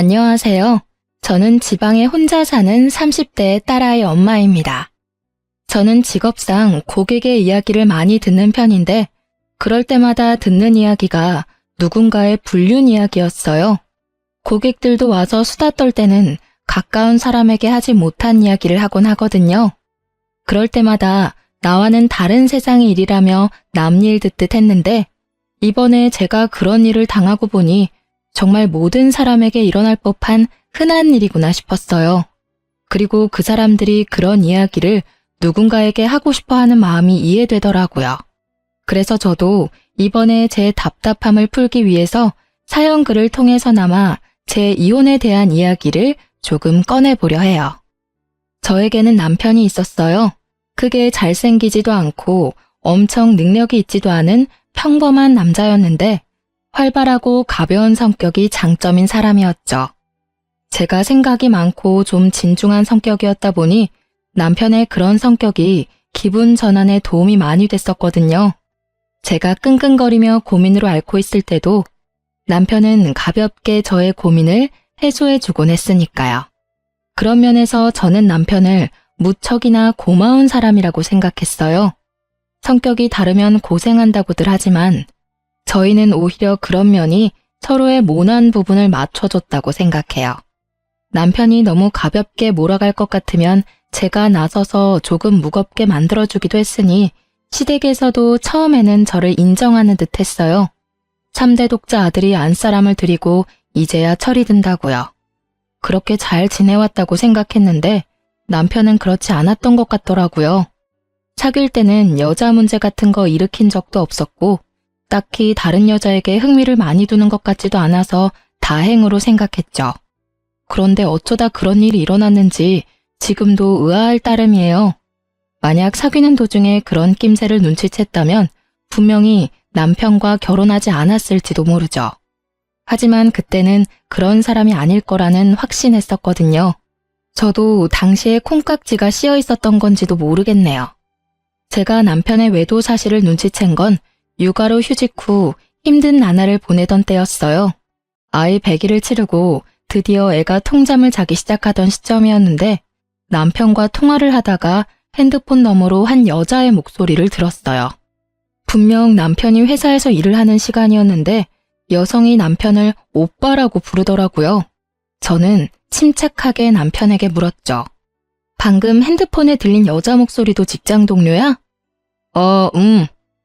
안녕하세요. 저는 지방에 혼자 사는 30대 딸아이 엄마입니다. 저는 직업상 고객의 이야기를 많이 듣는 편인데 그럴 때마다 듣는 이야기가 누군가의 불륜 이야기였어요. 고객들도 와서 수다 떨 때는 가까운 사람에게 하지 못한 이야기를 하곤 하거든요. 그럴 때마다 나와는 다른 세상의 일이라며 남 일 듣듯 했는데 이번에 제가 그런 일을 당하고 보니 정말 모든 사람에게 일어날 법한 흔한 일이구나 싶었어요. 그리고 그 사람들이 그런 이야기를 누군가에게 하고 싶어 하는 마음이 이해되더라고요. 그래서 저도 이번에 제 답답함을 풀기 위해서 사연글을 통해서나마 제 이혼에 대한 이야기를 조금 꺼내보려 해요. 저에게는 남편이 있었어요. 크게 잘생기지도 않고 엄청 능력이 있지도 않은 평범한 남자였는데 활발하고 가벼운 성격이 장점인 사람이었죠. 제가 생각이 많고 좀 진중한 성격이었다 보니 남편의 그런 성격이 기분 전환에 도움이 많이 됐었거든요. 제가 끙끙거리며 고민으로 앓고 있을 때도 남편은 가볍게 저의 고민을 해소해주곤 했으니까요. 그런 면에서 저는 남편을 무척이나 고마운 사람이라고 생각했어요. 성격이 다르면 고생한다고들 하지만 저희는 오히려 그런 면이 서로의 모난 부분을 맞춰줬다고 생각해요. 남편이 너무 가볍게 몰아갈 것 같으면 제가 나서서 조금 무겁게 만들어주기도 했으니 시댁에서도 처음에는 저를 인정하는 듯 했어요. 3대 독자 아들이 안사람을 들이고 이제야 철이 든다고요. 그렇게 잘 지내왔다고 생각했는데 남편은 그렇지 않았던 것 같더라고요. 사귈 때는 여자 문제 같은 거 일으킨 적도 없었고 딱히 다른 여자에게 흥미를 많이 두는 것 같지도 않아서 다행으로 생각했죠. 그런데 어쩌다 그런 일이 일어났는지 지금도 의아할 따름이에요. 만약 사귀는 도중에 그런 낌새를 눈치챘다면 분명히 남편과 결혼하지 않았을지도 모르죠. 하지만 그때는 그런 사람이 아닐 거라는 확신했었거든요. 저도 당시에 콩깍지가 씌어 있었던 건지도 모르겠네요. 제가 남편의 외도 사실을 눈치챈 건 육아로 휴직 후 힘든 나날을 보내던 때였어요. 아이 100일을 치르고 드디어 애가 통잠을 자기 시작하던 시점이었는데 남편과 통화를 하다가 핸드폰 너머로 한 여자의 목소리를 들었어요. 분명 남편이 회사에서 일을 하는 시간이었는데 여성이 남편을 오빠라고 부르더라고요. 저는 침착하게 남편에게 물었죠. 방금 핸드폰에 들린 여자 목소리도 직장 동료야?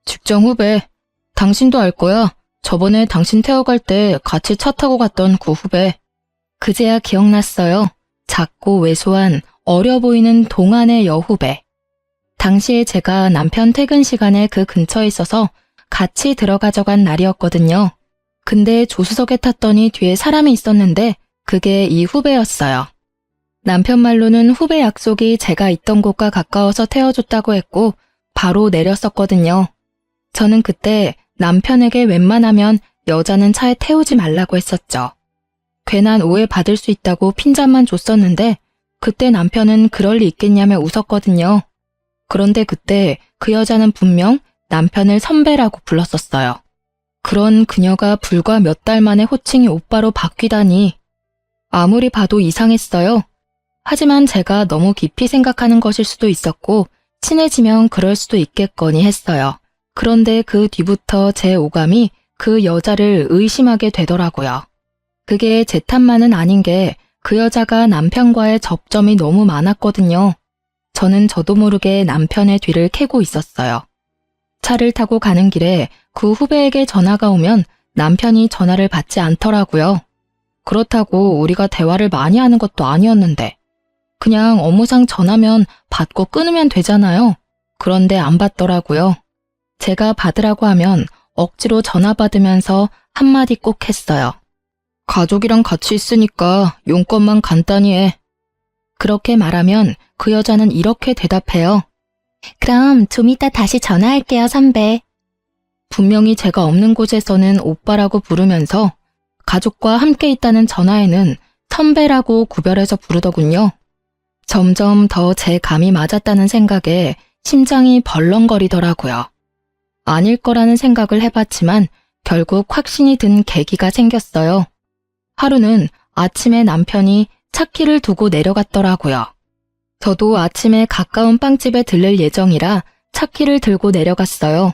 직장 후배. 당신도 알 거야. 저번에 당신 태워갈 때 같이 차 타고 갔던 그 후배. 그제야 기억났어요. 작고 왜소한 어려 보이는 동안의 여후배. 당시에 제가 남편 퇴근 시간에 그 근처에 있어서 같이 들어가져간 날이었거든요. 근데 조수석에 탔더니 뒤에 사람이 있었는데 그게 이 후배였어요. 남편 말로는 후배 약속이 제가 있던 곳과 가까워서 태워줬다고 했고 바로 내렸었거든요. 저는 그때 남편에게 웬만하면 여자는 차에 태우지 말라고 했었죠. 괜한 오해 받을 수 있다고 핀잔만 줬었는데 그때 남편은 그럴 리 있겠냐며 웃었거든요. 그런데 그때 그 여자는 분명 남편을 선배라고 불렀었어요. 그런 그녀가 불과 몇 달 만에 호칭이 오빠로 바뀌다니 아무리 봐도 이상했어요. 하지만 제가 너무 깊이 생각하는 것일 수도 있었고 친해지면 그럴 수도 있겠거니 했어요. 그런데 그 뒤부터 제 오감이 그 여자를 의심하게 되더라고요. 그게 제 탓만은 아닌 게 그 여자가 남편과의 접점이 너무 많았거든요. 저는 저도 모르게 남편의 뒤를 캐고 있었어요. 차를 타고 가는 길에 그 후배에게 전화가 오면 남편이 전화를 받지 않더라고요. 그렇다고 우리가 대화를 많이 하는 것도 아니었는데 그냥 업무상 전화면 받고 끊으면 되잖아요. 그런데 안 받더라고요. 제가 받으라고 하면 억지로 전화 받으면서 한마디 꼭 했어요. 가족이랑 같이 있으니까 용건만 간단히 해. 그렇게 말하면 그 여자는 이렇게 대답해요. 그럼 좀 이따 다시 전화할게요, 선배. 분명히 제가 없는 곳에서는 오빠라고 부르면서 가족과 함께 있다는 전화에는 선배라고 구별해서 부르더군요. 점점 더 제 감이 맞았다는 생각에 심장이 벌렁거리더라고요. 아닐 거라는 생각을 해봤지만 결국 확신이 든 계기가 생겼어요. 하루는 아침에 남편이 차 키를 두고 내려갔더라고요. 저도 아침에 가까운 빵집에 들릴 예정이라 차 키를 들고 내려갔어요.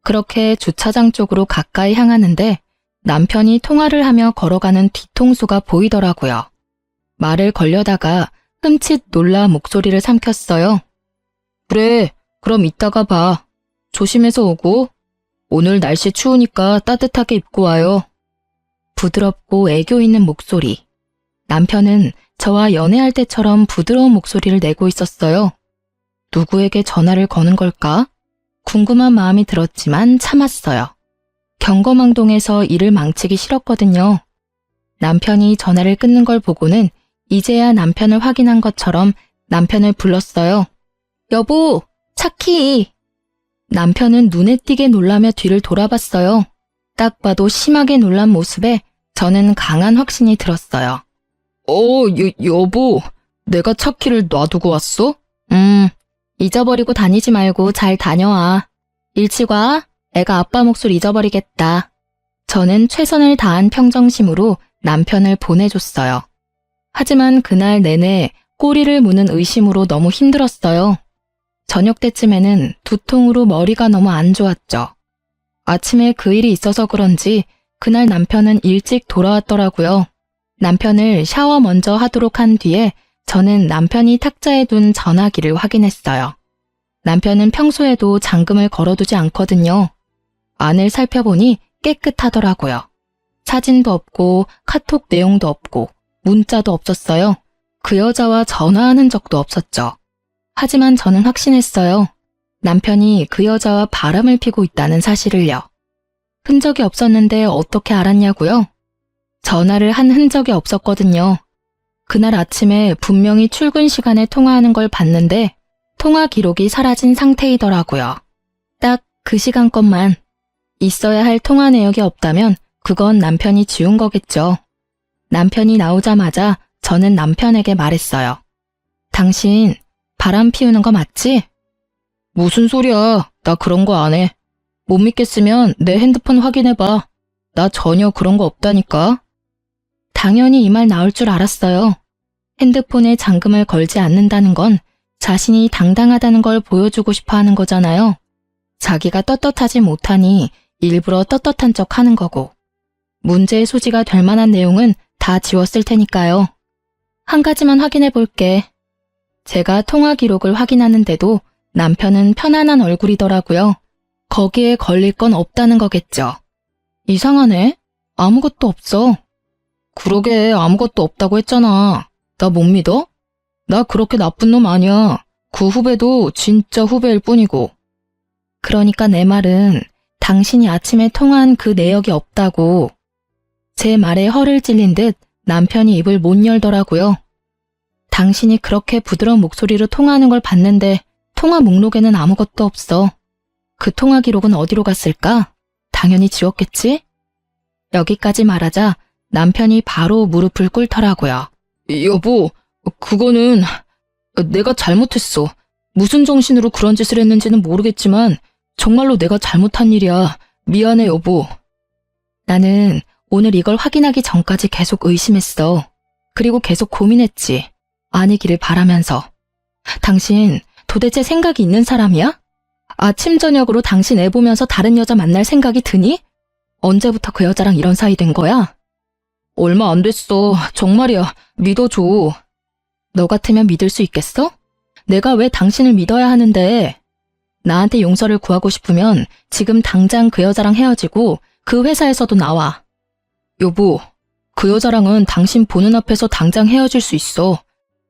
그렇게 주차장 쪽으로 가까이 향하는데 남편이 통화를 하며 걸어가는 뒤통수가 보이더라고요. 말을 걸려다가 흠칫 놀라 목소리를 삼켰어요. 그래, 그럼 이따가 봐. 조심해서 오고. 오늘 날씨 추우니까 따뜻하게 입고 와요. 부드럽고 애교 있는 목소리. 남편은 저와 연애할 때처럼 부드러운 목소리를 내고 있었어요. 누구에게 전화를 거는 걸까? 궁금한 마음이 들었지만 참았어요. 경거망동해서 일을 망치기 싫었거든요. 남편이 전화를 끊는 걸 보고는 이제야 남편을 확인한 것처럼 남편을 불렀어요. 여보, 차키! 남편은 눈에 띄게 놀라며 뒤를 돌아봤어요. 딱 봐도 심하게 놀란 모습에 저는 강한 확신이 들었어요. 여보, 내가 차키를 놔두고 왔어? 잊어버리고 다니지 말고 잘 다녀와. 일찍 와. 애가 아빠 몫을 잊어버리겠다. 저는 최선을 다한 평정심으로 남편을 보내줬어요. 하지만 그날 내내 꼬리를 무는 의심으로 너무 힘들었어요. 저녁 때쯤에는 두통으로 머리가 너무 안 좋았죠. 아침에 그 일이 있어서 그런지 그날 남편은 일찍 돌아왔더라고요. 남편을 샤워 먼저 하도록 한 뒤에 저는 남편이 탁자에 둔 전화기를 확인했어요. 남편은 평소에도 잠금을 걸어두지 않거든요. 안을 살펴보니 깨끗하더라고요. 사진도 없고 카톡 내용도 없고 문자도 없었어요. 그 여자와 전화하는 적도 없었죠. 하지만 저는 확신했어요. 남편이 그 여자와 바람을 피고 있다는 사실을요. 흔적이 없었는데 어떻게 알았냐고요? 전화를 한 흔적이 없었거든요. 그날 아침에 분명히 출근 시간에 통화하는 걸 봤는데 통화 기록이 사라진 상태이더라고요. 딱 그 시간 것만. 있어야 할 통화 내역이 없다면 그건 남편이 지운 거겠죠. 남편이 나오자마자 저는 남편에게 말했어요. 당신 바람 피우는 거 맞지? 무슨 소리야. 나 그런 거 안 해. 못 믿겠으면 내 핸드폰 확인해봐. 나 전혀 그런 거 없다니까. 당연히 이 말 나올 줄 알았어요. 핸드폰에 잠금을 걸지 않는다는 건 자신이 당당하다는 걸 보여주고 싶어 하는 거잖아요. 자기가 떳떳하지 못하니 일부러 떳떳한 척 하는 거고. 문제의 소지가 될 만한 내용은 다 지웠을 테니까요. 한 가지만 확인해 볼게. 제가 통화 기록을 확인하는데도 남편은 편안한 얼굴이더라고요. 거기에 걸릴 건 없다는 거겠죠. 이상하네. 아무것도 없어. 그러게 아무것도 없다고 했잖아. 나 못 믿어? 나 그렇게 나쁜 놈 아니야. 그 후배도 진짜 후배일 뿐이고. 그러니까 내 말은 당신이 아침에 통화한 그 내역이 없다고. 제 말에 허를 찔린 듯 남편이 입을 못 열더라고요. 당신이 그렇게 부드러운 목소리로 통화하는 걸 봤는데 통화 목록에는 아무것도 없어. 그 통화 기록은 어디로 갔을까? 당연히 지웠겠지? 여기까지 말하자 남편이 바로 무릎을 꿇더라고요. 여보, 그거는 내가 잘못했어. 무슨 정신으로 그런 짓을 했는지는 모르겠지만 정말로 내가 잘못한 일이야. 미안해, 여보. 나는 오늘 이걸 확인하기 전까지 계속 의심했어. 그리고 계속 고민했지. 아니기를 바라면서. 당신 도대체 생각이 있는 사람이야? 아침 저녁으로 당신 애 보면서 다른 여자 만날 생각이 드니? 언제부터 그 여자랑 이런 사이 된 거야? 얼마 안 됐어. 정말이야. 믿어줘. 너 같으면 믿을 수 있겠어? 내가 왜 당신을 믿어야 하는데? 나한테 용서를 구하고 싶으면 지금 당장 그 여자랑 헤어지고 그 회사에서도 나와. 여보, 그 여자랑은 당신 보는 앞에서 당장 헤어질 수 있어.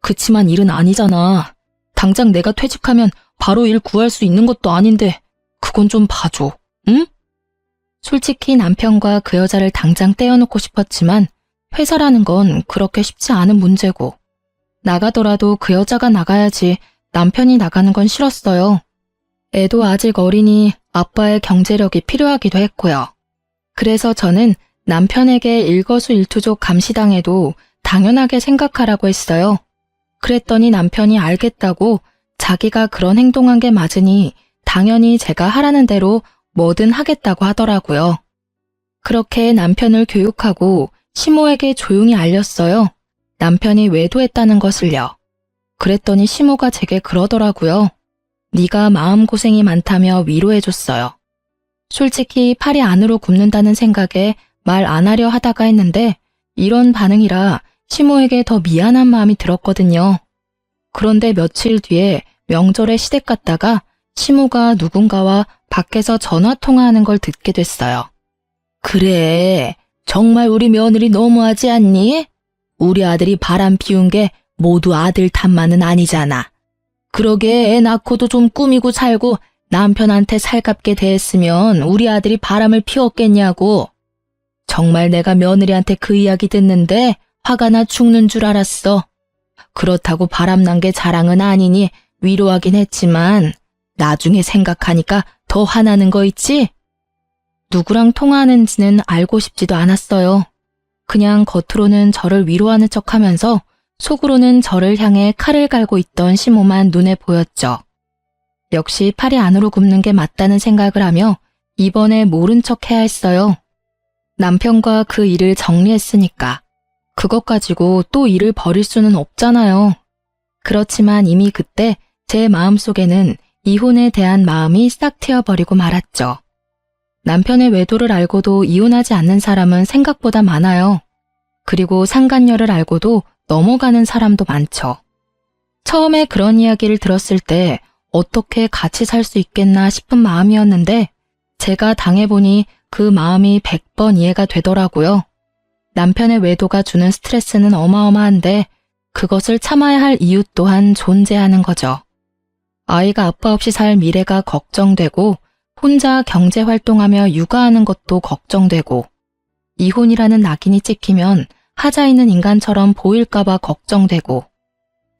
그치만 일은 아니잖아. 당장 내가 퇴직하면 바로 일 구할 수 있는 것도 아닌데 그건 좀 봐줘, 응? 솔직히 남편과 그 여자를 당장 떼어놓고 싶었지만 회사라는 건 그렇게 쉽지 않은 문제고 나가더라도 그 여자가 나가야지 남편이 나가는 건 싫었어요. 애도 아직 어리니 아빠의 경제력이 필요하기도 했고요. 그래서 저는 남편에게 일거수일투족 감시당해도 당연하게 생각하라고 했어요. 그랬더니 남편이 알겠다고 자기가 그런 행동한 게 맞으니 당연히 제가 하라는 대로 뭐든 하겠다고 하더라고요. 그렇게 남편을 교육하고 시모에게 조용히 알렸어요. 남편이 외도했다는 것을요. 그랬더니 시모가 제게 그러더라고요. 네가 마음고생이 많다며 위로해줬어요. 솔직히 팔이 안으로 굽는다는 생각에 말 안 하려 하다가 했는데 이런 반응이라 시모에게 더 미안한 마음이 들었거든요. 그런데 며칠 뒤에 명절에 시댁 갔다가 시모가 누군가와 밖에서 전화 통화하는 걸 듣게 됐어요. 그래, 정말 우리 며느리 너무하지 않니? 우리 아들이 바람 피운 게 모두 아들 탓만은 아니잖아. 그러게 애 낳고도 좀 꾸미고 살고 남편한테 살갑게 대했으면 우리 아들이 바람을 피웠겠냐고. 정말 내가 며느리한테 그 이야기 듣는데 화가 나 죽는 줄 알았어. 그렇다고 바람난 게 자랑은 아니니 위로하긴 했지만 나중에 생각하니까 더 화나는 거 있지? 누구랑 통화하는지는 알고 싶지도 않았어요. 그냥 겉으로는 저를 위로하는 척하면서 속으로는 저를 향해 칼을 갈고 있던 시모만 눈에 보였죠. 역시 팔이 안으로 굽는 게 맞다는 생각을 하며 이번에 모른 척 해야 했어요. 남편과 그 일을 정리했으니까. 그것 가지고 또 일을 벌일 수는 없잖아요. 그렇지만 이미 그때 제 마음속에는 이혼에 대한 마음이 싹 트여버리고 말았죠. 남편의 외도를 알고도 이혼하지 않는 사람은 생각보다 많아요. 그리고 상간녀를 알고도 넘어가는 사람도 많죠. 처음에 그런 이야기를 들었을 때 어떻게 같이 살 수 있겠나 싶은 마음이었는데 제가 당해보니 그 마음이 100번 이해가 되더라고요. 남편의 외도가 주는 스트레스는 어마어마한데 그것을 참아야 할 이유 또한 존재하는 거죠. 아이가 아빠 없이 살 미래가 걱정되고 혼자 경제활동하며 육아하는 것도 걱정되고 이혼이라는 낙인이 찍히면 하자 있는 인간처럼 보일까봐 걱정되고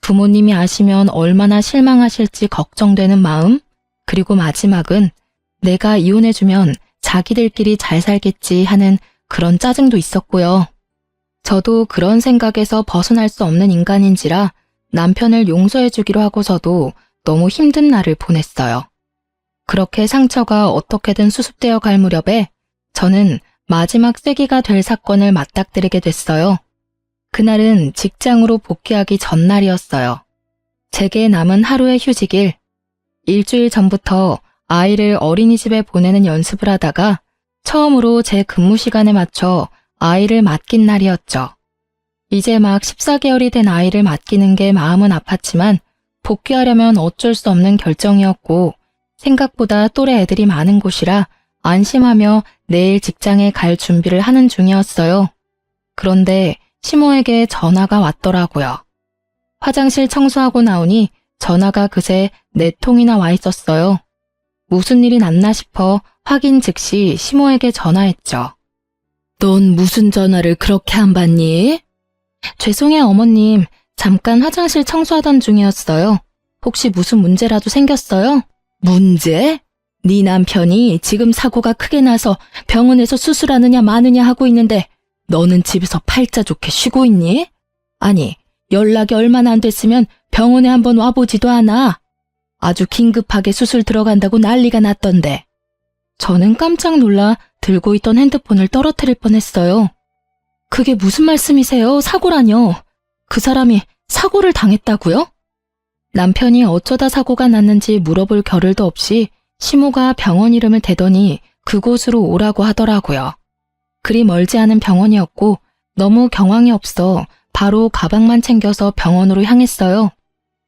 부모님이 아시면 얼마나 실망하실지 걱정되는 마음, 그리고 마지막은 내가 이혼해주면 자기들끼리 잘 살겠지 하는 그런 짜증도 있었고요. 저도 그런 생각에서 벗어날 수 없는 인간인지라 남편을 용서해주기로 하고서도 너무 힘든 날을 보냈어요. 그렇게 상처가 어떻게든 수습되어 갈 무렵에 저는 마지막 쐐기가 될 사건을 맞닥뜨리게 됐어요. 그날은 직장으로 복귀하기 전날이었어요. 제게 남은 하루의 휴직일. 일주일 전부터 아이를 어린이집에 보내는 연습을 하다가 처음으로 제 근무 시간에 맞춰 아이를 맡긴 날이었죠. 이제 막 14개월이 된 아이를 맡기는 게 마음은 아팠지만 복귀하려면 어쩔 수 없는 결정이었고 생각보다 또래 애들이 많은 곳이라 안심하며 내일 직장에 갈 준비를 하는 중이었어요. 그런데 시모에게 전화가 왔더라고요. 화장실 청소하고 나오니 전화가 그새 4통이나 와 있었어요. 무슨 일이 났나 싶어 확인 즉시 시모에게 전화했죠. 넌 무슨 전화를 그렇게 안 받니? 죄송해요, 어머님. 잠깐 화장실 청소하던 중이었어요. 혹시 무슨 문제라도 생겼어요? 문제? 네 남편이 지금 사고가 크게 나서 병원에서 수술하느냐 마느냐 하고 있는데 너는 집에서 팔자 좋게 쉬고 있니? 아니, 연락이 얼마나 안 됐으면 병원에 한번 와보지도 않아. 아주 긴급하게 수술 들어간다고 난리가 났던데. 저는 깜짝 놀라 들고 있던 핸드폰을 떨어뜨릴 뻔했어요. 그게 무슨 말씀이세요? 사고라뇨. 그 사람이 사고를 당했다고요? 남편이 어쩌다 사고가 났는지 물어볼 겨를도 없이 시모가 병원 이름을 대더니 그곳으로 오라고 하더라고요. 그리 멀지 않은 병원이었고 너무 경황이 없어 바로 가방만 챙겨서 병원으로 향했어요.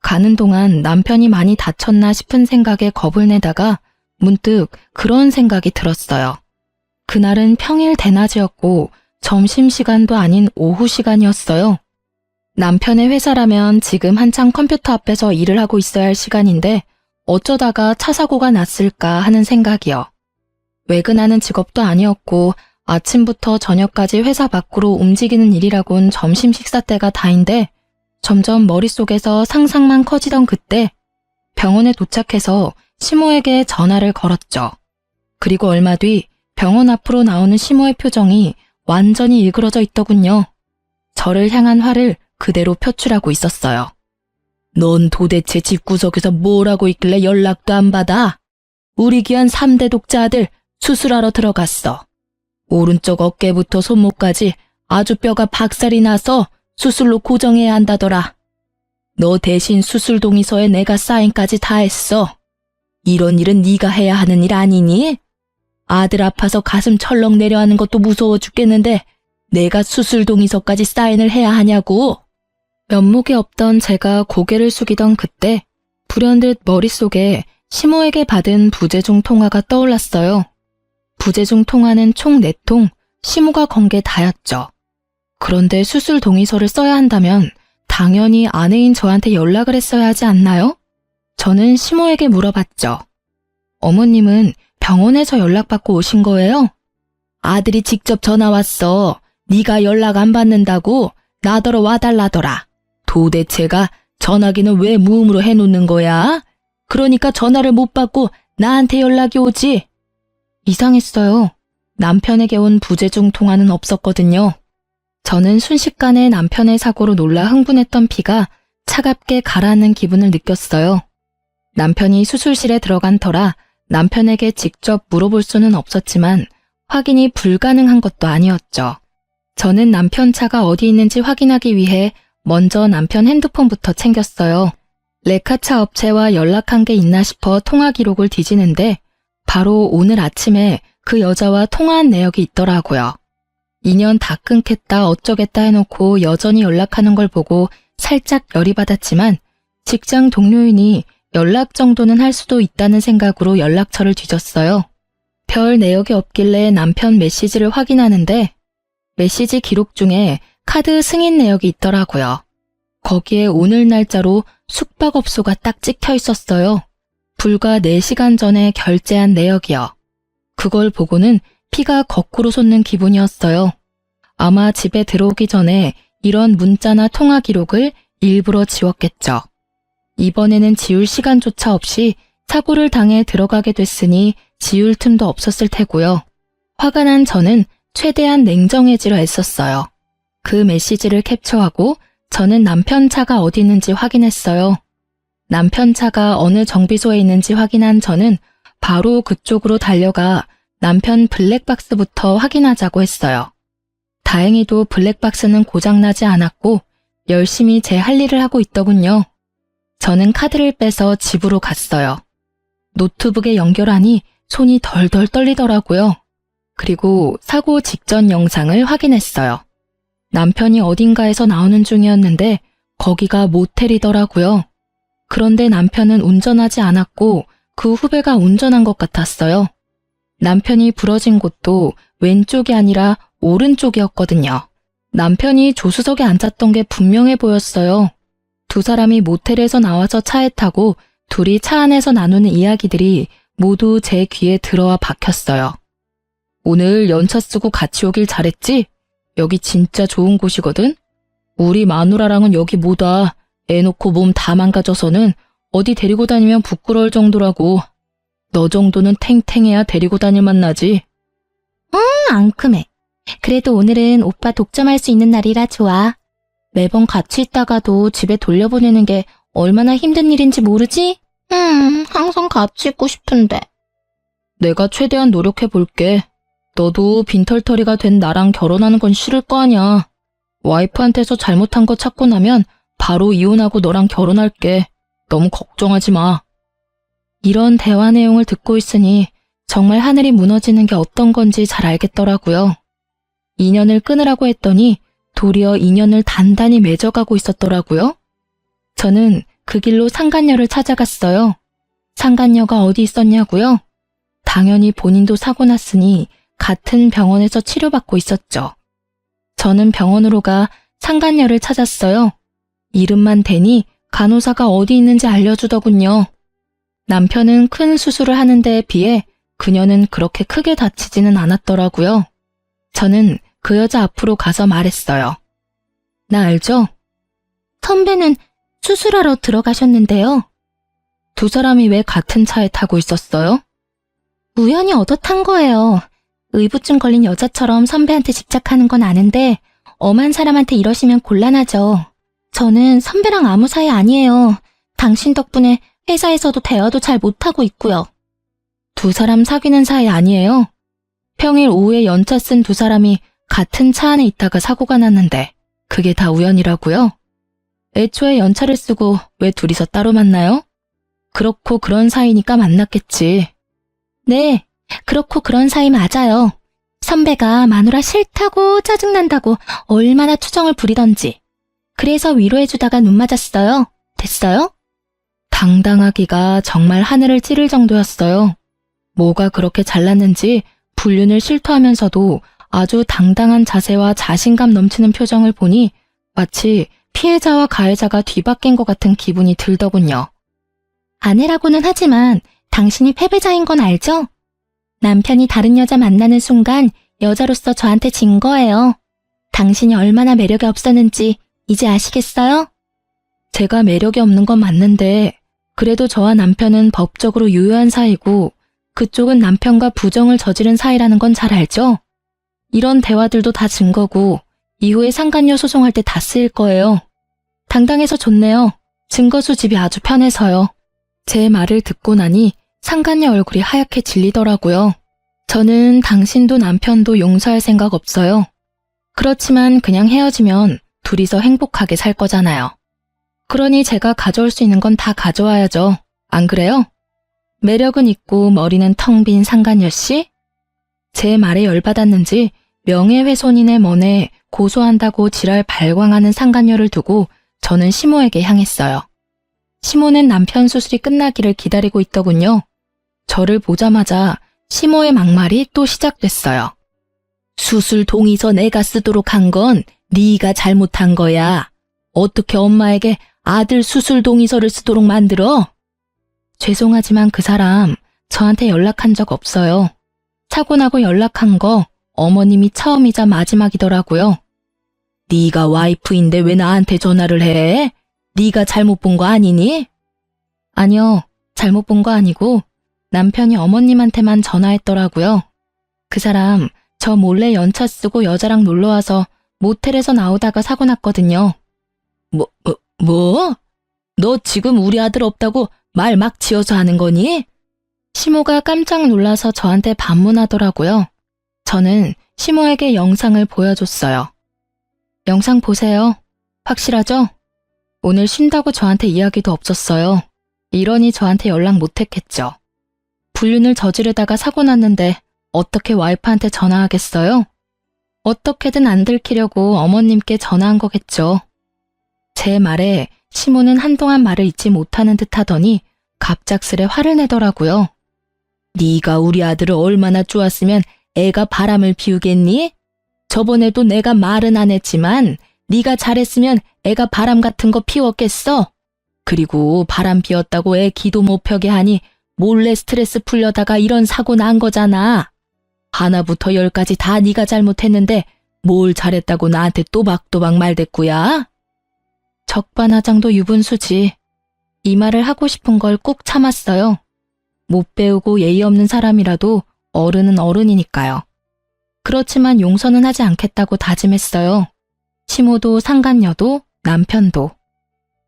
가는 동안 남편이 많이 다쳤나 싶은 생각에 겁을 내다가 문득 그런 생각이 들었어요. 그날은 평일 대낮이었고 점심시간도 아닌 오후 시간이었어요. 남편의 회사라면 지금 한창 컴퓨터 앞에서 일을 하고 있어야 할 시간인데 어쩌다가 차 사고가 났을까 하는 생각이요. 외근하는 직업도 아니었고 아침부터 저녁까지 회사 밖으로 움직이는 일이라곤 점심 식사 때가 다인데 점점 머릿속에서 상상만 커지던 그때 병원에 도착해서 시모에게 전화를 걸었죠. 그리고 얼마 뒤 병원 앞으로 나오는 시모의 표정이 완전히 일그러져 있더군요. 저를 향한 화를 그대로 표출하고 있었어요. 넌 도대체 집구석에서 뭘 하고 있길래 연락도 안 받아? 우리 귀한 3대 독자 아들 수술하러 들어갔어. 오른쪽 어깨부터 손목까지 아주 뼈가 박살이 나서 수술로 고정해야 한다더라. 너 대신 수술 동의서에 내가 사인까지 다 했어. 이런 일은 네가 해야 하는 일 아니니? 아들 아파서 가슴 철렁 내려하는 것도 무서워 죽겠는데 내가 수술 동의서까지 사인을 해야 하냐고. 면목이 없던 제가 고개를 숙이던 그때 불현듯 머릿속에 시모에게 받은 부재중 통화가 떠올랐어요. 부재중 통화는 총 4통, 시모가 건 게 다였죠. 그런데 수술 동의서를 써야 한다면 당연히 아내인 저한테 연락을 했어야 하지 않나요? 저는 시모에게 물어봤죠. 어머님은 병원에서 연락받고 오신 거예요? 아들이 직접 전화 왔어. 네가 연락 안 받는다고 나더러 와달라더라. 도대체가 전화기는 왜 무음으로 해놓는 거야? 그러니까 전화를 못 받고 나한테 연락이 오지. 이상했어요. 남편에게 온 부재중 통화는 없었거든요. 저는 순식간에 남편의 사고로 놀라 흥분했던 피가 차갑게 가라앉는 기분을 느꼈어요. 남편이 수술실에 들어간 터라 남편에게 직접 물어볼 수는 없었지만 확인이 불가능한 것도 아니었죠. 저는 남편 차가 어디 있는지 확인하기 위해 먼저 남편 핸드폰부터 챙겼어요. 레카차 업체와 연락한 게 있나 싶어 통화 기록을 뒤지는데 바로 오늘 아침에 그 여자와 통화한 내역이 있더라고요. 인연 다 끊겠다 어쩌겠다 해놓고 여전히 연락하는 걸 보고 살짝 열이 받았지만 직장 동료이니 연락 정도는 할 수도 있다는 생각으로 연락처를 뒤졌어요. 별 내역이 없길래 남편 메시지를 확인하는데 메시지 기록 중에 카드 승인 내역이 있더라고요. 거기에 오늘 날짜로 숙박업소가 딱 찍혀 있었어요. 불과 4시간 전에 결제한 내역이요. 그걸 보고는 피가 거꾸로 솟는 기분이었어요. 아마 집에 들어오기 전에 이런 문자나 통화 기록을 일부러 지웠겠죠. 이번에는 지울 시간조차 없이 사고를 당해 들어가게 됐으니 지울 틈도 없었을 테고요. 화가 난 저는 최대한 냉정해지려 애썼어요. 그 메시지를 캡처하고 저는 남편 차가 어디 있는지 확인했어요. 남편 차가 어느 정비소에 있는지 확인한 저는 바로 그쪽으로 달려가 남편 블랙박스부터 확인하자고 했어요. 다행히도 블랙박스는 고장나지 않았고 열심히 제 할 일을 하고 있더군요. 저는 카드를 빼서 집으로 갔어요. 노트북에 연결하니 손이 덜덜 떨리더라고요. 그리고 사고 직전 영상을 확인했어요. 남편이 어딘가에서 나오는 중이었는데 거기가 모텔이더라고요. 그런데 남편은 운전하지 않았고 그 후배가 운전한 것 같았어요. 남편이 부러진 곳도 왼쪽이 아니라 오른쪽이었거든요. 남편이 조수석에 앉았던 게 분명해 보였어요. 두 사람이 모텔에서 나와서 차에 타고 둘이 차 안에서 나누는 이야기들이 모두 제 귀에 들어와 박혔어요. 오늘 연차 쓰고 같이 오길 잘했지? 여기 진짜 좋은 곳이거든? 우리 마누라랑은 여기 못 와. 애 놓고 몸 다 망가져서는 어디 데리고 다니면 부끄러울 정도라고. 너 정도는 탱탱해야 데리고 다닐 만나지. 앙큼해. 그래도 오늘은 오빠 독점할 수 있는 날이라 좋아. 매번 같이 있다가도 집에 돌려보내는 게 얼마나 힘든 일인지 모르지? 항상 같이 있고 싶은데. 내가 최대한 노력해볼게. 너도 빈털터리가 된 나랑 결혼하는 건 싫을 거 아냐. 와이프한테서 잘못한 거 찾고 나면 바로 이혼하고 너랑 결혼할게. 너무 걱정하지 마. 이런 대화 내용을 듣고 있으니 정말 하늘이 무너지는 게 어떤 건지 잘 알겠더라고요. 인연을 끊으라고 했더니 도리어 인연을 단단히 맺어가고 있었더라고요. 저는 그 길로 상간녀를 찾아갔어요. 상간녀가 어디 있었냐고요? 당연히 본인도 사고 났으니 같은 병원에서 치료받고 있었죠. 저는 병원으로 가 상간녀를 찾았어요. 이름만 대니 간호사가 어디 있는지 알려주더군요. 남편은 큰 수술을 하는 데에 비해 그녀는 그렇게 크게 다치지는 않았더라고요. 저는 그 여자 앞으로 가서 말했어요. 나 알죠? 선배는 수술하러 들어가셨는데요. 두 사람이 왜 같은 차에 타고 있었어요? 우연히 얻어 탄 거예요. 의부증 걸린 여자처럼 선배한테 집착하는 건 아는데 엄한 사람한테 이러시면 곤란하죠. 저는 선배랑 아무 사이 아니에요. 당신 덕분에 회사에서도 대화도 잘 못하고 있고요. 두 사람 사귀는 사이 아니에요? 평일 오후에 연차 쓴 두 사람이 같은 차 안에 있다가 사고가 났는데 그게 다 우연이라고요? 애초에 연차를 쓰고 왜 둘이서 따로 만나요? 그렇고 그런 사이니까 만났겠지. 네, 그렇고 그런 사이 맞아요. 선배가 마누라 싫다고 짜증난다고 얼마나 투정을 부리던지. 그래서 위로해주다가 눈 맞았어요. 됐어요? 당당하기가 정말 하늘을 찌를 정도였어요. 뭐가 그렇게 잘났는지 불륜을 실토하면서도 아주 당당한 자세와 자신감 넘치는 표정을 보니 마치 피해자와 가해자가 뒤바뀐 것 같은 기분이 들더군요. 아내라고는 하지만 당신이 패배자인 건 알죠? 남편이 다른 여자 만나는 순간 여자로서 저한테 진 거예요. 당신이 얼마나 매력이 없었는지 이제 아시겠어요? 제가 매력이 없는 건 맞는데 그래도 저와 남편은 법적으로 유효한 사이고 그쪽은 남편과 부정을 저지른 사이라는 건 잘 알죠? 이런 대화들도 다 증거고 이후에 상간녀 소송할 때 다 쓰일 거예요. 당당해서 좋네요. 증거 수집이 아주 편해서요. 제 말을 듣고 나니 상간녀 얼굴이 하얗게 질리더라고요. 저는 당신도 남편도 용서할 생각 없어요. 그렇지만 그냥 헤어지면 둘이서 행복하게 살 거잖아요. 그러니 제가 가져올 수 있는 건 다 가져와야죠. 안 그래요? 매력은 있고 머리는 텅 빈 상간녀 씨? 제 말에 열받았는지 명예훼손인의 먼에 고소한다고 지랄 발광하는 상간녀를 두고 저는 시모에게 향했어요. 시모는 남편 수술이 끝나기를 기다리고 있더군요. 저를 보자마자 시모의 막말이 또 시작됐어요. 수술 동의서 내가 쓰도록 한 건 네가 잘못한 거야. 어떻게 엄마에게 아들 수술 동의서를 쓰도록 만들어? 죄송하지만 그 사람 저한테 연락한 적 없어요. 사고 나고 연락한 거 어머님이 처음이자 마지막이더라고요. 네가 와이프인데 왜 나한테 전화를 해? 네가 잘못 본 거 아니니? 아니요, 잘못 본 거 아니고 남편이 어머님한테만 전화했더라고요. 그 사람 저 몰래 연차 쓰고 여자랑 놀러와서 모텔에서 나오다가 사고 났거든요. 뭐? 너 지금 우리 아들 없다고 말 막 지어서 하는 거니? 시모가 깜짝 놀라서 저한테 반문하더라고요. 저는 시모에게 영상을 보여줬어요. 영상 보세요. 확실하죠? 오늘 쉰다고 저한테 이야기도 없었어요. 이러니 저한테 연락 못했겠죠. 불륜을 저지르다가 사고 났는데 어떻게 와이프한테 전화하겠어요? 어떻게든 안 들키려고 어머님께 전화한 거겠죠. 제 말에 시모는 한동안 말을 잊지 못하는 듯 하더니 갑작스레 화를 내더라고요. 네가 우리 아들을 얼마나 좋았으면 애가 바람을 피우겠니? 저번에도 내가 말은 안 했지만 네가 잘했으면 애가 바람 같은 거 피웠겠어? 그리고 바람 피웠다고 애 기도 못 펴게 하니 몰래 스트레스 풀려다가 이런 사고 난 거잖아. 하나부터 열까지 다 네가 잘못했는데 뭘 잘했다고 나한테 또박또박 말대꾸야? 적반하장도 유분수지. 이 말을 하고 싶은 걸 꾹 참았어요. 못 배우고 예의 없는 사람이라도 어른은 어른이니까요. 그렇지만 용서는 하지 않겠다고 다짐했어요. 시모도 상간녀도 남편도.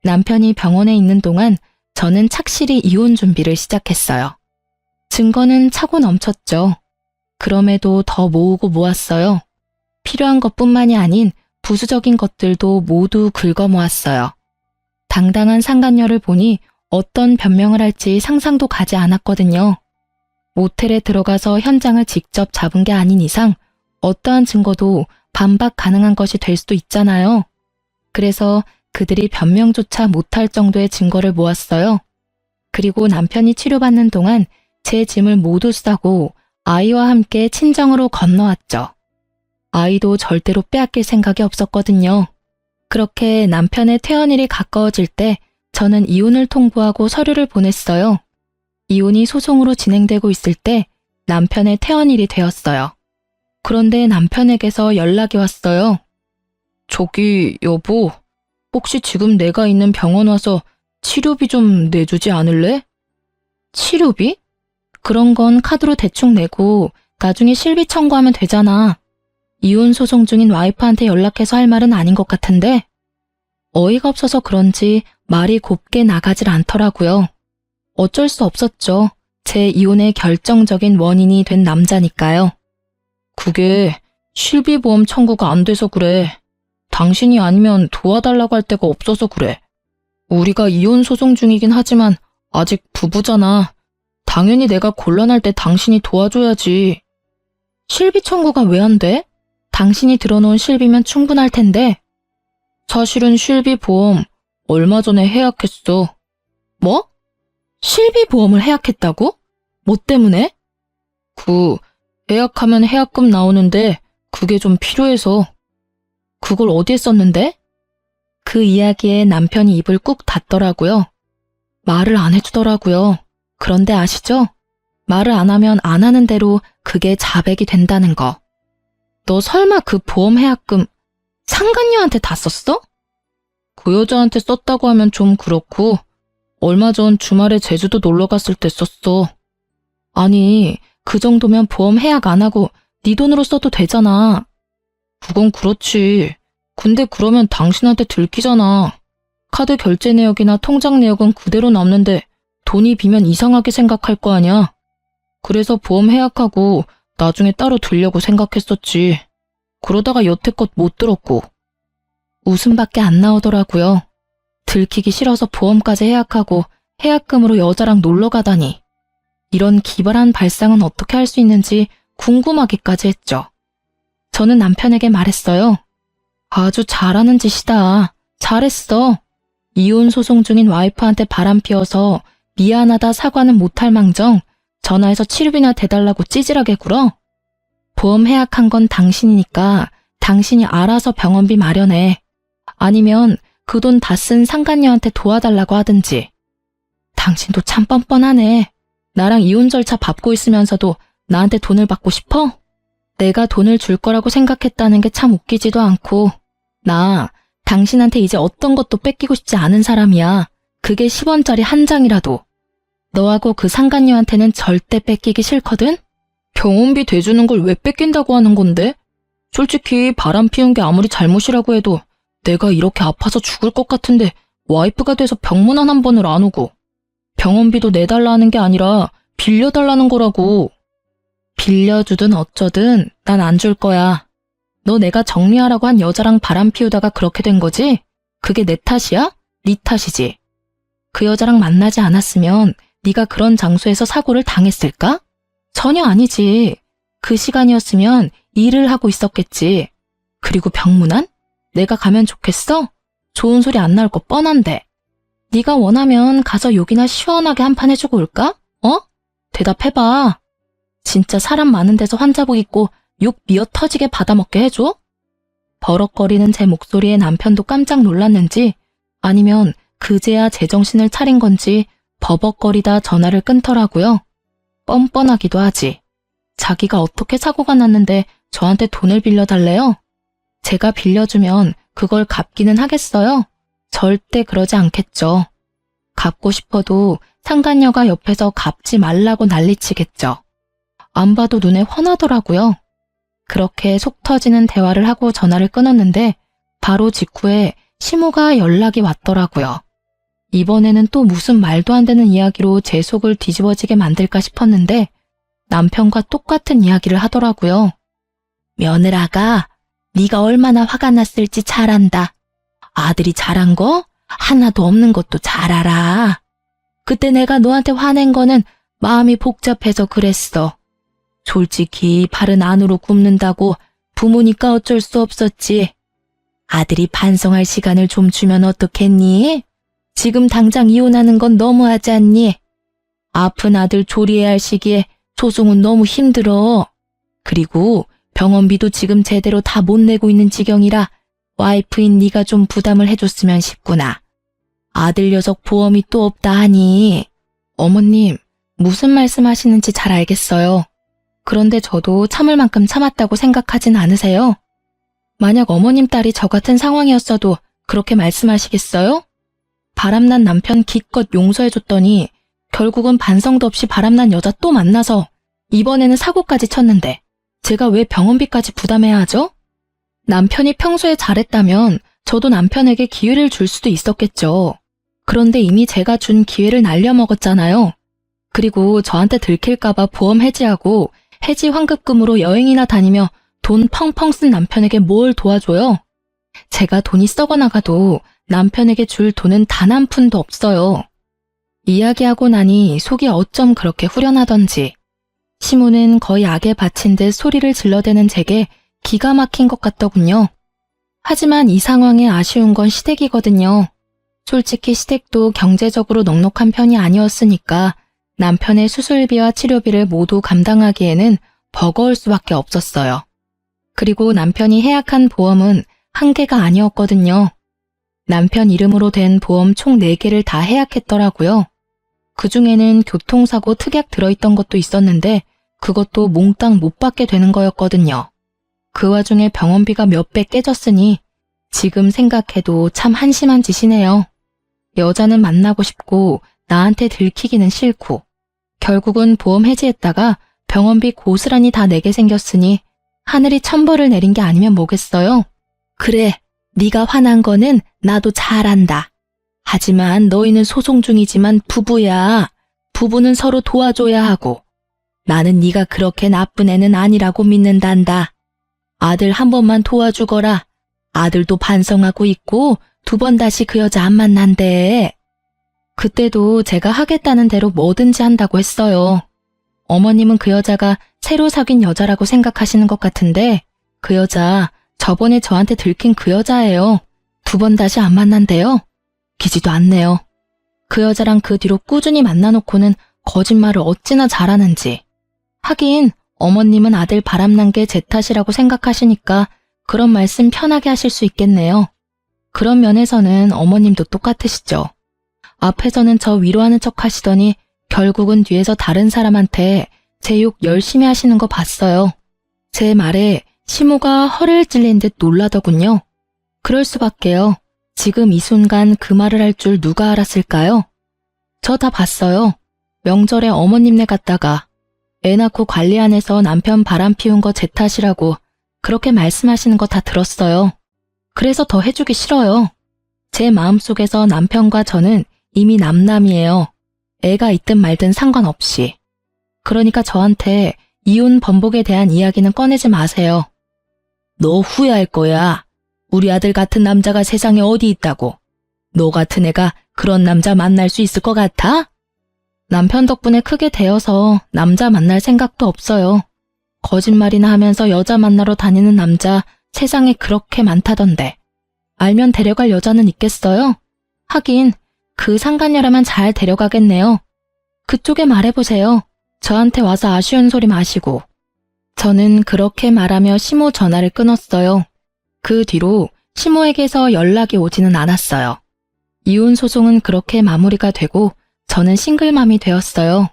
남편이 병원에 있는 동안 저는 착실히 이혼 준비를 시작했어요. 증거는 차고 넘쳤죠. 그럼에도 더 모으고 모았어요. 필요한 것뿐만이 아닌 부수적인 것들도 모두 긁어 모았어요. 당당한 상간녀를 보니 어떤 변명을 할지 상상도 가지 않았거든요. 모텔에 들어가서 현장을 직접 잡은 게 아닌 이상 어떠한 증거도 반박 가능한 것이 될 수도 있잖아요. 그래서 그들이 변명조차 못할 정도의 증거를 모았어요. 그리고 남편이 치료받는 동안 제 짐을 모두 싸고 아이와 함께 친정으로 건너왔죠. 아이도 절대로 빼앗길 생각이 없었거든요. 그렇게 남편의 퇴원일이 가까워질 때 저는 이혼을 통보하고 서류를 보냈어요. 이혼이 소송으로 진행되고 있을 때 남편의 퇴원일이 되었어요. 그런데 남편에게서 연락이 왔어요. 저기 여보, 혹시 지금 내가 있는 병원 와서 치료비 좀 내주지 않을래? 치료비? 그런 건 카드로 대충 내고 나중에 실비 청구하면 되잖아. 이혼 소송 중인 와이프한테 연락해서 할 말은 아닌 것 같은데 어이가 없어서 그런지 말이 곱게 나가질 않더라고요. 어쩔 수 없었죠. 제 이혼의 결정적인 원인이 된 남자니까요. 그게 실비보험 청구가 안 돼서 그래. 당신이 아니면 도와달라고 할 데가 없어서 그래. 우리가 이혼 소송 중이긴 하지만 아직 부부잖아. 당연히 내가 곤란할 때 당신이 도와줘야지. 실비 청구가 왜 안 돼? 당신이 들어놓은 실비면 충분할 텐데. 사실은 실비보험 얼마 전에 해약했어. 뭐? 실비보험을 해약했다고? 뭐 때문에? 해약하면 해약금 나오는데 그게 좀 필요해서. 그걸 어디에 썼는데? 그 이야기에 남편이 입을 꾹 닫더라고요. 말을 안 해주더라고요. 그런데 아시죠? 말을 안 하면 안 하는 대로 그게 자백이 된다는 거. 너 설마 그 보험 해약금 상간녀한테 다 썼어? 그 여자한테 썼다고 하면 좀 그렇고 얼마 전 주말에 제주도 놀러 갔을 때 썼어. 아니, 그 정도면 보험 해약 안 하고 네 돈으로 써도 되잖아. 그건 그렇지. 근데 그러면 당신한테 들키잖아. 카드 결제 내역이나 통장 내역은 그대로 남는데 돈이 비면 이상하게 생각할 거 아니야. 그래서 보험 해약하고 나중에 따로 들려고 생각했었지. 그러다가 여태껏 못 들었고. 웃음밖에 안 나오더라고요. 들키기 싫어서 보험까지 해약하고 해약금으로 여자랑 놀러 가다니. 이런 기발한 발상은 어떻게 할 수 있는지 궁금하기까지 했죠. 저는 남편에게 말했어요. 아주 잘하는 짓이다. 잘했어. 이혼 소송 중인 와이프한테 바람 피워서 미안하다 사과는 못할 망정 전화해서 치료비나 대달라고 찌질하게 굴어? 보험 해약한 건 당신이니까 당신이 알아서 병원비 마련해. 아니면 그 돈 다 쓴 상간녀한테 도와달라고 하든지. 당신도 참 뻔뻔하네. 나랑 이혼 절차 밟고 있으면서도 나한테 돈을 받고 싶어? 내가 돈을 줄 거라고 생각했다는 게 참 웃기지도 않고. 나 당신한테 이제 어떤 것도 뺏기고 싶지 않은 사람이야. 그게 10원짜리 한 장이라도. 너하고 그 상간녀한테는 절대 뺏기기 싫거든? 병원비 대주는 걸 왜 뺏긴다고 하는 건데? 솔직히 바람 피운 게 아무리 잘못이라고 해도 내가 이렇게 아파서 죽을 것 같은데 와이프가 돼서 병문안 한 번을 안 오고 병원비도 내달라는 게 아니라 빌려달라는 거라고. 빌려주든 어쩌든 난 안 줄 거야. 너 내가 정리하라고 한 여자랑 바람 피우다가 그렇게 된 거지? 그게 내 탓이야? 네 탓이지. 그 여자랑 만나지 않았으면 네가 그런 장소에서 사고를 당했을까? 전혀 아니지. 그 시간이었으면 일을 하고 있었겠지. 그리고 병문안? 내가 가면 좋겠어? 좋은 소리 안 나올 거 뻔한데. 네가 원하면 가서 욕이나 시원하게 한 판 해주고 올까? 어? 대답해봐. 진짜 사람 많은 데서 환자복 입고 욕 미어 터지게 받아먹게 해줘? 버럭거리는 제 목소리에 남편도 깜짝 놀랐는지 아니면 그제야 제정신을 차린 건지 버벅거리다 전화를 끊더라고요. 뻔뻔하기도 하지. 자기가 어떻게 사고가 났는데 저한테 돈을 빌려달래요? 제가 빌려주면 그걸 갚기는 하겠어요? 절대 그러지 않겠죠. 갚고 싶어도 상간녀가 옆에서 갚지 말라고 난리치겠죠. 안 봐도 눈에 훤하더라고요. 그렇게 속 터지는 대화를 하고 전화를 끊었는데 바로 직후에 시모가 연락이 왔더라고요. 이번에는 또 무슨 말도 안 되는 이야기로 제 속을 뒤집어지게 만들까 싶었는데 남편과 똑같은 이야기를 하더라고요. 며느라가 네가 얼마나 화가 났을지 잘 안다. 아들이 잘한 거 하나도 없는 것도 잘 알아. 그때 내가 너한테 화낸 거는 마음이 복잡해서 그랬어. 솔직히 발은 안으로 굽는다고 부모니까 어쩔 수 없었지. 아들이 반성할 시간을 좀 주면 어떻겠니? 지금 당장 이혼하는 건 너무하지 않니? 아픈 아들 조리해야 할 시기에 소송은 너무 힘들어. 그리고 병원비도 지금 제대로 다 못 내고 있는 지경이라 와이프인 네가 좀 부담을 해줬으면 싶구나. 아들 녀석 보험이 또 없다 하니. 어머님, 무슨 말씀하시는지 잘 알겠어요. 그런데 저도 참을 만큼 참았다고 생각하진 않으세요? 만약 어머님 딸이 저 같은 상황이었어도 그렇게 말씀하시겠어요? 바람난 남편 기껏 용서해줬더니 결국은 반성도 없이 바람난 여자 또 만나서 이번에는 사고까지 쳤는데 제가 왜 병원비까지 부담해야 하죠? 남편이 평소에 잘했다면 저도 남편에게 기회를 줄 수도 있었겠죠. 그런데 이미 제가 준 기회를 날려먹었잖아요. 그리고 저한테 들킬까봐 보험 해지하고 해지 환급금으로 여행이나 다니며 돈 펑펑 쓴 남편에게 뭘 도와줘요? 제가 돈이 썩어나가도 남편에게 줄 돈은 단 한 푼도 없어요. 이야기하고 나니 속이 어쩜 그렇게 후련하던지. 시모는 거의 악에 바친 듯 소리를 질러대는 제게 기가 막힌 것 같더군요. 하지만 이 상황에 아쉬운 건 시댁이거든요. 솔직히 시댁도 경제적으로 넉넉한 편이 아니었으니까 남편의 수술비와 치료비를 모두 감당하기에는 버거울 수밖에 없었어요. 그리고 남편이 해약한 보험은 한 개가 아니었거든요. 남편 이름으로 된 보험 총 4개를 다 해약했더라고요. 그중에는 교통사고 특약 들어있던 것도 있었는데 그것도 몽땅 못 받게 되는 거였거든요. 그 와중에 병원비가 몇 배 깨졌으니 지금 생각해도 참 한심한 짓이네요. 여자는 만나고 싶고 나한테 들키기는 싫고 결국은 보험 해지했다가 병원비 고스란히 다 내게 생겼으니 하늘이 천벌을 내린 게 아니면 뭐겠어요? 그래, 네가 화난 거는 나도 잘 안다. 하지만 너희는 소송 중이지만 부부야. 부부는 서로 도와줘야 하고 나는 네가 그렇게 나쁜 애는 아니라고 믿는단다. 아들 한 번만 도와주거라. 아들도 반성하고 있고 2번 다시 그 여자 안 만난대. 그때도 제가 하겠다는 대로 뭐든지 한다고 했어요. 어머님은 그 여자가 새로 사귄 여자라고 생각하시는 것 같은데 그 여자 저번에 저한테 들킨 그 여자예요. 2번 다시 안 만난대요. 기지도 않네요. 그 여자랑 그 뒤로 꾸준히 만나놓고는 거짓말을 어찌나 잘하는지. 하긴 어머님은 아들 바람난 게 제 탓이라고 생각하시니까 그런 말씀 편하게 하실 수 있겠네요. 그런 면에서는 어머님도 똑같으시죠. 앞에서는 저 위로하는 척 하시더니 결국은 뒤에서 다른 사람한테 제 욕 열심히 하시는 거 봤어요. 제 말에 시모가 허를 찔린 듯 놀라더군요. 그럴 수밖에요. 지금 이 순간 그 말을 할 줄 누가 알았을까요? 저 다 봤어요. 명절에 어머님네 갔다가 애 낳고 관리 안 해서 남편 바람 피운 거 제 탓이라고 그렇게 말씀하시는 거 다 들었어요. 그래서 더 해주기 싫어요. 제 마음속에서 남편과 저는 이미 남남이에요. 애가 있든 말든 상관없이. 그러니까 저한테 이혼 번복에 대한 이야기는 꺼내지 마세요. 너 후회할 거야. 우리 아들 같은 남자가 세상에 어디 있다고. 너 같은 애가 그런 남자 만날 수 있을 것 같아? 남편 덕분에 크게 되어서 남자 만날 생각도 없어요. 거짓말이나 하면서 여자 만나러 다니는 남자 세상에 그렇게 많다던데. 알면 데려갈 여자는 있겠어요? 하긴 그 상간녀라면 잘 데려가겠네요. 그쪽에 말해보세요. 저한테 와서 아쉬운 소리 마시고. 저는 그렇게 말하며 시모 전화를 끊었어요. 그 뒤로 시모에게서 연락이 오지는 않았어요. 이혼 소송은 그렇게 마무리가 되고 저는 싱글맘이 되었어요.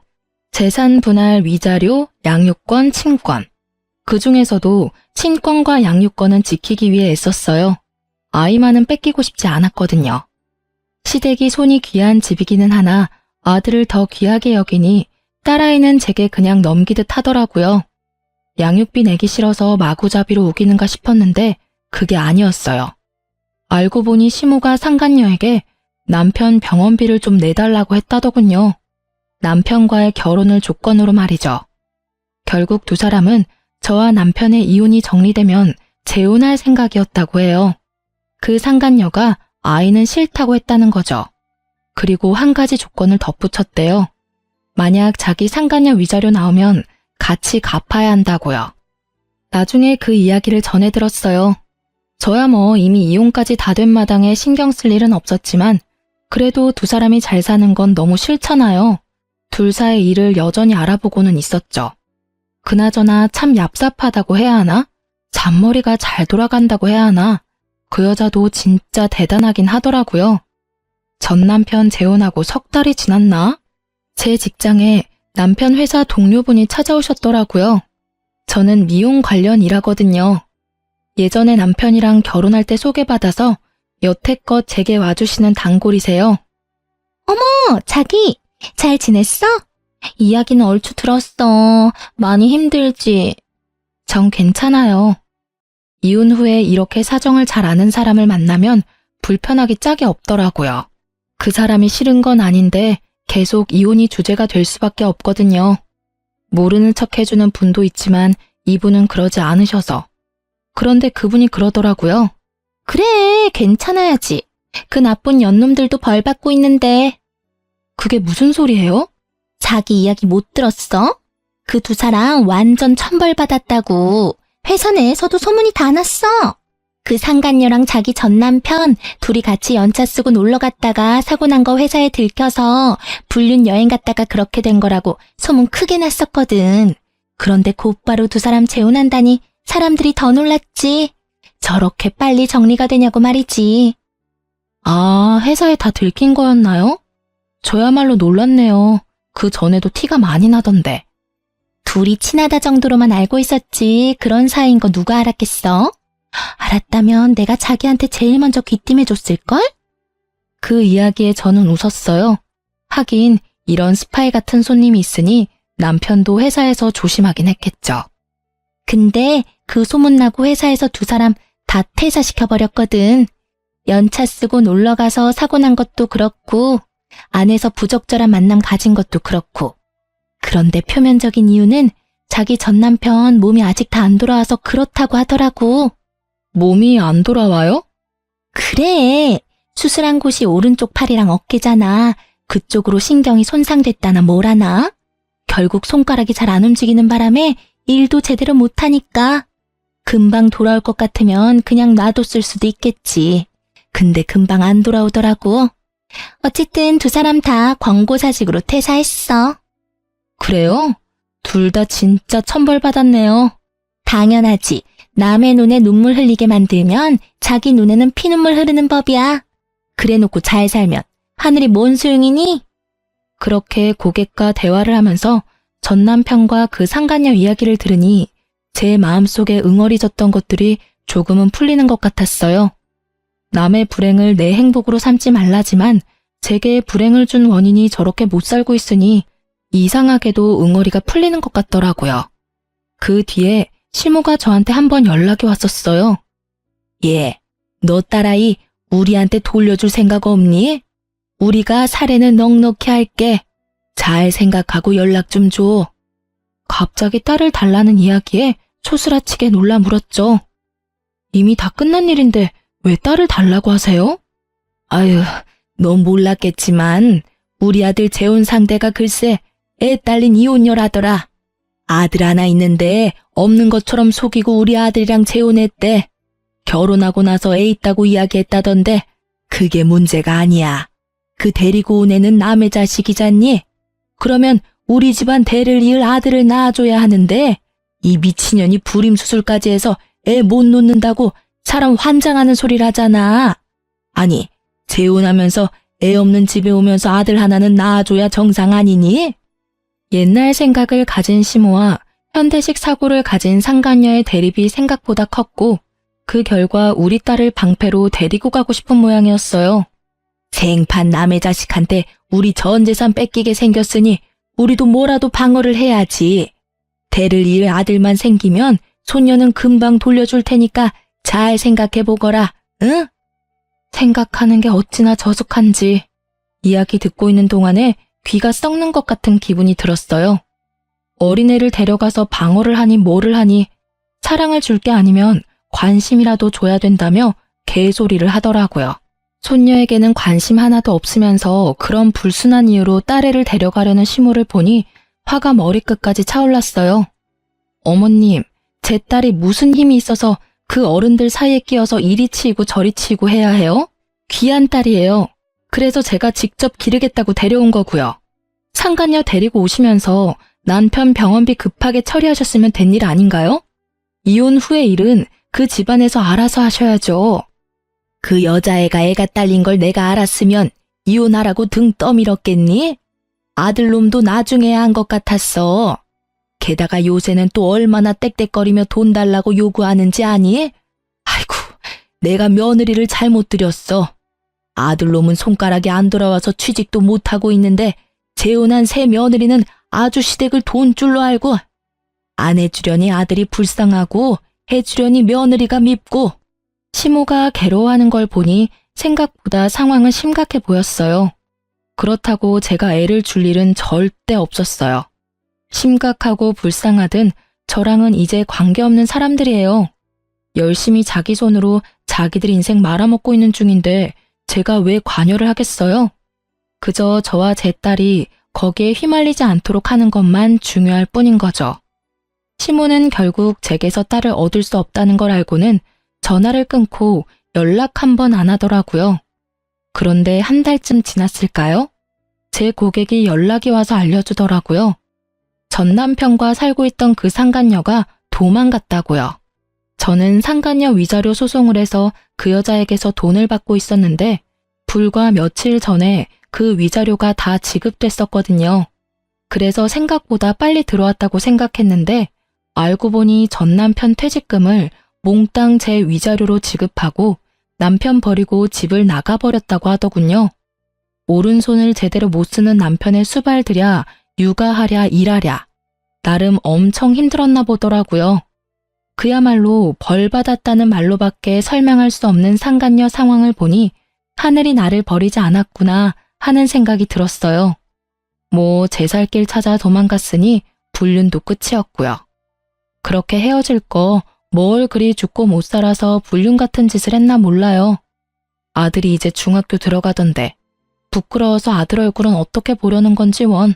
재산 분할 위자료, 양육권, 친권. 그 중에서도 친권과 양육권은 지키기 위해 애썼어요. 아이만은 뺏기고 싶지 않았거든요. 시댁이 손이 귀한 집이기는 하나 아들을 더 귀하게 여기니 딸아이는 제게 그냥 넘기듯 하더라고요. 양육비 내기 싫어서 마구잡이로 우기는가 싶었는데 그게 아니었어요. 알고 보니 시모가 상간녀에게 남편 병원비를 좀 내달라고 했다더군요. 남편과의 결혼을 조건으로 말이죠. 결국 두 사람은 저와 남편의 이혼이 정리되면 재혼할 생각이었다고 해요. 그 상간녀가 아이는 싫다고 했다는 거죠. 그리고 한 가지 조건을 덧붙였대요. 만약 자기 상간녀 위자료 나오면 같이 갚아야 한다고요. 나중에 그 이야기를 전해 들었어요. 저야 뭐 이미 이혼까지 다 된 마당에 신경 쓸 일은 없었지만 그래도 두 사람이 잘 사는 건 너무 싫잖아요. 둘 사이 일을 여전히 알아보고는 있었죠. 그나저나 참 얍삽하다고 해야 하나? 잔머리가 잘 돌아간다고 해야 하나? 그 여자도 진짜 대단하긴 하더라고요. 전 남편 재혼하고 석 달이 지났나? 제 직장에 남편 회사 동료분이 찾아오셨더라고요. 저는 미용 관련 일하거든요. 예전에 남편이랑 결혼할 때 소개받아서 여태껏 제게 와주시는 단골이세요. 어머, 자기, 잘 지냈어? 이야기는 얼추 들었어. 많이 힘들지? 전 괜찮아요. 이혼 후에 이렇게 사정을 잘 아는 사람을 만나면 불편하기 짝이 없더라고요. 그 사람이 싫은 건 아닌데 계속 이혼이 주제가 될 수밖에 없거든요. 모르는 척 해주는 분도 있지만 이분은 그러지 않으셔서 그런데 그분이 그러더라고요. 그래, 괜찮아야지. 그 나쁜 연놈들도 벌 받고 있는데. 그게 무슨 소리예요? 자기 이야기 못 들었어? 그 두 사람 완전 천벌 받았다고. 회사 내에서도 소문이 다 났어. 그 상간녀랑 자기 전 남편 둘이 같이 연차 쓰고 놀러 갔다가 사고 난 거 회사에 들켜서 불륜 여행 갔다가 그렇게 된 거라고 소문 크게 났었거든. 그런데 곧바로 두 사람 재혼한다니 사람들이 더 놀랐지. 저렇게 빨리 정리가 되냐고 말이지. 아, 회사에 다 들킨 거였나요? 저야말로 놀랐네요. 그 전에도 티가 많이 나던데. 둘이 친하다 정도로만 알고 있었지 그런 사이인 거 누가 알았겠어? 알았다면 내가 자기한테 제일 먼저 귀띔해줬을걸? 그 이야기에 저는 웃었어요. 하긴 이런 스파이 같은 손님이 있으니 남편도 회사에서 조심하긴 했겠죠. 근데 그 소문나고 회사에서 두 사람 다 퇴사시켜버렸거든. 연차 쓰고 놀러가서 사고 난 것도 그렇고 안에서 부적절한 만남 가진 것도 그렇고. 그런데 표면적인 이유는 자기 전 남편 몸이 아직 다 안 돌아와서 그렇다고 하더라고. 몸이 안 돌아와요? 그래. 수술한 곳이 오른쪽 팔이랑 어깨잖아. 그쪽으로 신경이 손상됐다나 뭐라나. 결국 손가락이 잘 안 움직이는 바람에 일도 제대로 못하니까. 금방 돌아올 것 같으면 그냥 놔뒀을 수도 있겠지. 근데 금방 안 돌아오더라고. 어쨌든 두 사람 다 권고사직으로 퇴사했어. 그래요? 둘 다 진짜 천벌받았네요. 당연하지. 남의 눈에 눈물 흘리게 만들면 자기 눈에는 피눈물 흐르는 법이야. 그래놓고 잘 살면 하늘이 뭔 소용이니? 그렇게 고객과 대화를 하면서 전 남편과 그 상간녀 이야기를 들으니 제 마음속에 응어리졌던 것들이 조금은 풀리는 것 같았어요. 남의 불행을 내 행복으로 삼지 말라지만 제게 불행을 준 원인이 저렇게 못 살고 있으니 이상하게도 응어리가 풀리는 것 같더라고요. 그 뒤에 시모가 저한테 한번 연락이 왔었어요. 예, 너 딸아이 우리한테 돌려줄 생각 없니? 우리가 사례는 넉넉히 할게. 잘 생각하고 연락 좀 줘. 갑자기 딸을 달라는 이야기에 초스라치게 놀라 물었죠. 이미 다 끝난 일인데 왜 딸을 달라고 하세요? 아유, 넌 몰랐겠지만 우리 아들 재혼 상대가 글쎄 애 딸린 이혼녀라더라. 아들 하나 있는데 없는 것처럼 속이고 우리 아들이랑 재혼했대. 결혼하고 나서 애 있다고 이야기했다던데 그게 문제가 아니야. 그 데리고 온 애는 남의 자식이잖니? 그러면 우리 집안 대를 이을 아들을 낳아줘야 하는데 이 미친년이 불임수술까지 해서 애 못 놓는다고 사람 환장하는 소리를 하잖아. 아니, 재혼하면서 애 없는 집에 오면서 아들 하나는 낳아줘야 정상 아니니? 옛날 생각을 가진 시모와 현대식 사고를 가진 상간녀의 대립이 생각보다 컸고 그 결과 우리 딸을 방패로 데리고 가고 싶은 모양이었어요. 생판 남의 자식한테 우리 전 재산 뺏기게 생겼으니 우리도 뭐라도 방어를 해야지. 대를 이을 아들만 생기면 손녀는 금방 돌려줄 테니까 잘 생각해보거라, 응? 생각하는 게 어찌나 저속한지 이야기 듣고 있는 동안에 귀가 썩는 것 같은 기분이 들었어요. 어린애를 데려가서 방어를 하니 뭐를 하니 사랑을 줄 게 아니면 관심이라도 줘야 된다며 개소리를 하더라고요. 손녀에게는 관심 하나도 없으면서 그런 불순한 이유로 딸애를 데려가려는 시모를 보니 화가 머리끝까지 차올랐어요. 어머님, 제 딸이 무슨 힘이 있어서 그 어른들 사이에 끼어서 이리 치이고 저리 치이고 해야 해요? 귀한 딸이에요. 그래서 제가 직접 기르겠다고 데려온 거고요. 상간녀 데리고 오시면서 남편 병원비 급하게 처리하셨으면 된 일 아닌가요? 이혼 후의 일은 그 집안에서 알아서 하셔야죠. 그 여자애가 애가 딸린 걸 내가 알았으면 이혼하라고 등 떠밀었겠니? 아들놈도 나중에야 한 것 같았어. 게다가 요새는 또 얼마나 떽떽거리며 돈 달라고 요구하는지 아니? 아이고, 내가 며느리를 잘못 들였어. 아들놈은 손가락이 안 돌아와서 취직도 못하고 있는데 재혼한 새 며느리는 아주 시댁을 돈줄로 알고 안 해주려니 아들이 불쌍하고 해주려니 며느리가 밉고. 시모가 괴로워하는 걸 보니 생각보다 상황은 심각해 보였어요. 그렇다고 제가 애를 줄 일은 절대 없었어요. 심각하고 불쌍하든 저랑은 이제 관계없는 사람들이에요. 열심히 자기 손으로 자기들 인생 말아먹고 있는 중인데 제가 왜 관여를 하겠어요? 그저 저와 제 딸이 거기에 휘말리지 않도록 하는 것만 중요할 뿐인 거죠. 시모는 결국 제게서 딸을 얻을 수 없다는 걸 알고는 전화를 끊고 연락 한 번 안 하더라고요. 그런데 한 달쯤 지났을까요? 제 고객이 연락이 와서 알려주더라고요. 전 남편과 살고 있던 그 상간녀가 도망갔다고요. 저는 상간녀 위자료 소송을 해서 그 여자에게서 돈을 받고 있었는데 불과 며칠 전에 그 위자료가 다 지급됐었거든요. 그래서 생각보다 빨리 들어왔다고 생각했는데 알고 보니 전 남편 퇴직금을 몽땅 제 위자료로 지급하고 남편 버리고 집을 나가버렸다고 하더군요. 오른손을 제대로 못 쓰는 남편의 수발들야 육아하랴 일하랴 나름 엄청 힘들었나 보더라고요. 그야말로 벌 받았다는 말로밖에 설명할 수 없는 상간녀 상황을 보니 하늘이 나를 버리지 않았구나 하는 생각이 들었어요. 뭐 제 살 길 찾아 도망갔으니 불륜도 끝이었고요. 그렇게 헤어질 거 뭘 그리 죽고 못 살아서 불륜 같은 짓을 했나 몰라요. 아들이 이제 중학교 들어가던데 부끄러워서 아들 얼굴은 어떻게 보려는 건지 원.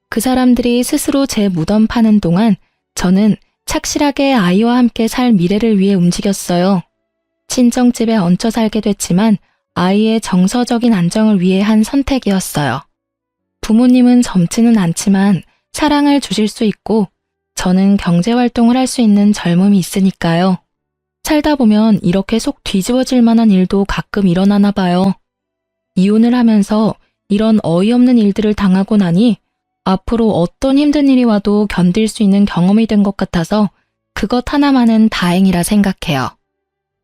그 사람들이 스스로 제 무덤 파는 동안 저는 착실하게 아이와 함께 살 미래를 위해 움직였어요. 친정집에 얹혀 살게 됐지만 아이의 정서적인 안정을 위해 한 선택이었어요. 부모님은 젊지는 않지만 사랑을 주실 수 있고 저는 경제활동을 할 수 있는 젊음이 있으니까요. 살다 보면 이렇게 속 뒤집어질 만한 일도 가끔 일어나나 봐요. 이혼을 하면서 이런 어이없는 일들을 당하고 나니 앞으로 어떤 힘든 일이 와도 견딜 수 있는 경험이 된 것 같아서 그것 하나만은 다행이라 생각해요.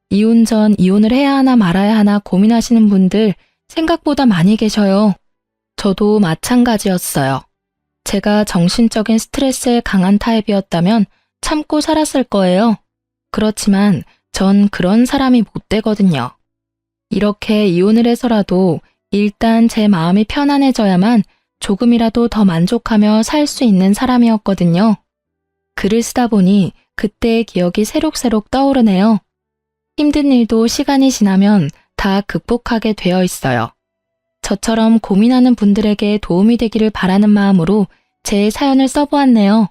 이혼 전 이혼을 해야 하나 말아야 하나 고민하시는 분들 생각보다 많이 계셔요. 저도 마찬가지였어요. 제가 정신적인 스트레스에 강한 타입이었다면 참고 살았을 거예요. 그렇지만 전 그런 사람이 못 되거든요. 이렇게 이혼을 해서라도 일단 제 마음이 편안해져야만 조금이라도 더 만족하며 살 수 있는 사람이었거든요. 글을 쓰다 보니 그때의 기억이 새록새록 떠오르네요. 힘든 일도 시간이 지나면 다 극복하게 되어 있어요. 저처럼 고민하는 분들에게 도움이 되기를 바라는 마음으로 제 사연을 써보았네요.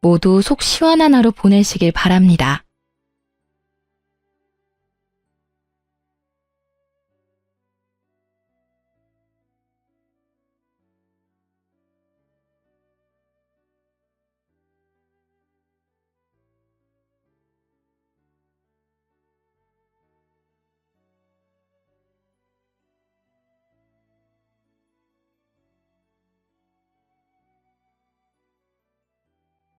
모두 속 시원한 하루 보내시길 바랍니다.